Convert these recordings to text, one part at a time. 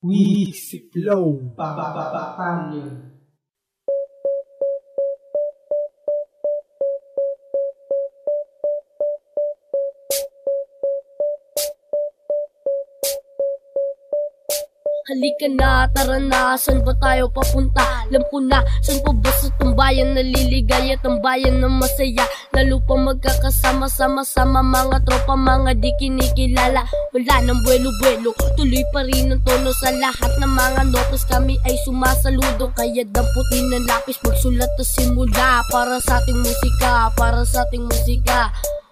Weezy Flow Family. Halika na, tara na, saan ba tayo papunta? Alam ko na, saan pa ba sa tambayan naliligaya, tambayan na masaya. Lalo pa magkakasama, sama-sama mga tropa, mga di kinikilala. Wala nang buwelo-buwelo, tuloy pa rin ang tono sa lahat ng mga notes. Kami ay sumasaludo, kaya damputin ng lapis, magsulat na simula. Para sa ating musika, para sa ating musika.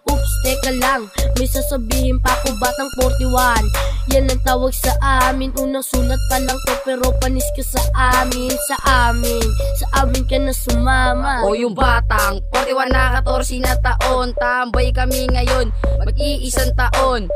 Oops, teka lang, may sasabihin pa ako, batang 41. Yan ang tawag sa amin, unang sulat pa lang to, pero panis ka sa amin, sa amin ka na sumama. O yung batang 41 na 14 na taon, tambay kami ngayon, mag-iisang taon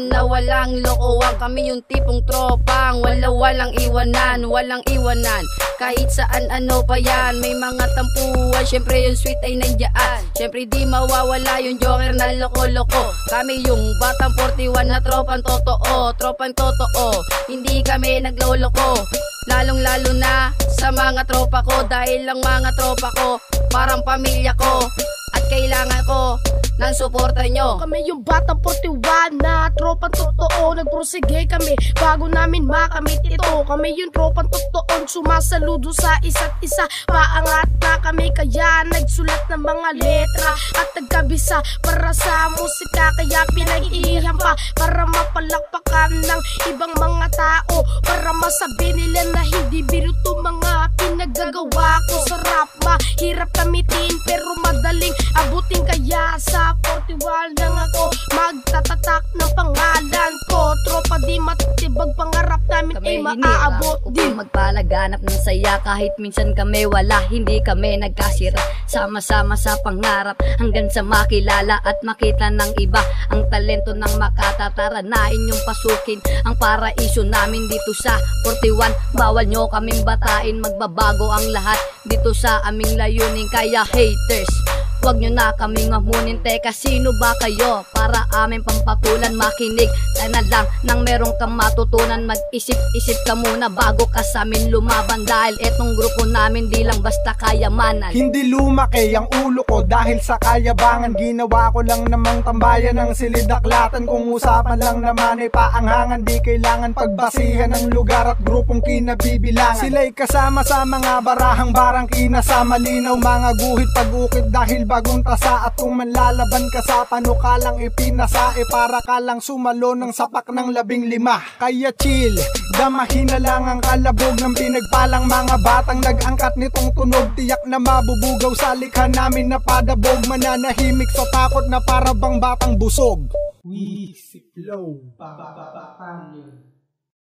na walang lokohan. Kami yung tipong tropang walang iwanan, kahit saan ano pa yan, may mga tampuan. Syempre yung sweet ay nandiyan, syempre di mawawala yung joker na loko-loko. Kami yung batang 41 na tropang totoo, hindi kami nagloloko. Lalong-lalo na sa mga tropa ko, dahil lang mga tropa ko parang pamilya ko, at kailangan ko ng suporta nyo. Kami yung batang 41 na tropang totoo, nagprosige kami bago namin makamit ito. Kami yung tropang totoo, sumasaludo sa isa't isa. Maangat na kami kaya nagsulat ng mga letra at nagkabisa para sa musika, kaya pinag-iihan pa para mapalakpakan ng ibang mga tao, para masabi nila na hindi biro to mga pinagagawa ko sa rap. Mahirap kamitin pero madaling abutin, kaya sa 41 lang ako magtatatak ng pangalan ko. Tropa di matitibag, pangarap namin ay maaabot din. Magpalaganap ng saya kahit minsan kami wala, hindi kami nagkasira. Sama-sama sa pangarap hanggang sa makilala at makita ng iba ang talento ng makatatara na inyong pasukin ang paraiso namin dito sa 41. Bawal nyo kaming batain, magbabago ang lahat dito sa aming layunin. Kaya haters, huwag nyo na kaming amunin. Teka, sino ba kayo para aming pampatulan? Makinig na lang nang merong kang matutunan. Mag-isip-isip ka muna bago ka sa amin lumaban, dahil etong grupo namin di lang basta kayamanan. Hindi lumaki ang ulo ko dahil sa kayabangan, ginawa ko lang namang tambayan ng silidaklatan. Kung usapan lang naman ay paanghangan, di kailangan pagbasihan ng lugar at grupong kinabibilangan. Sila'y kasama sa mga barahang barangkina, sa malinaw mga guhit pag-ukit dahil bagong tasa. At kung manlalaban ka sa panukalang ipinasa, para ka lang sumalo ng sapak ng 15. Kaya chill, damahin na lang ang kalabog ng pinagpalang mga batang nag-angkat nitong tunog. Tiyak na mabubugaw sa likha namin na padabog, mananahimik sa takot na para bang batang busog. Weezy Flow Family.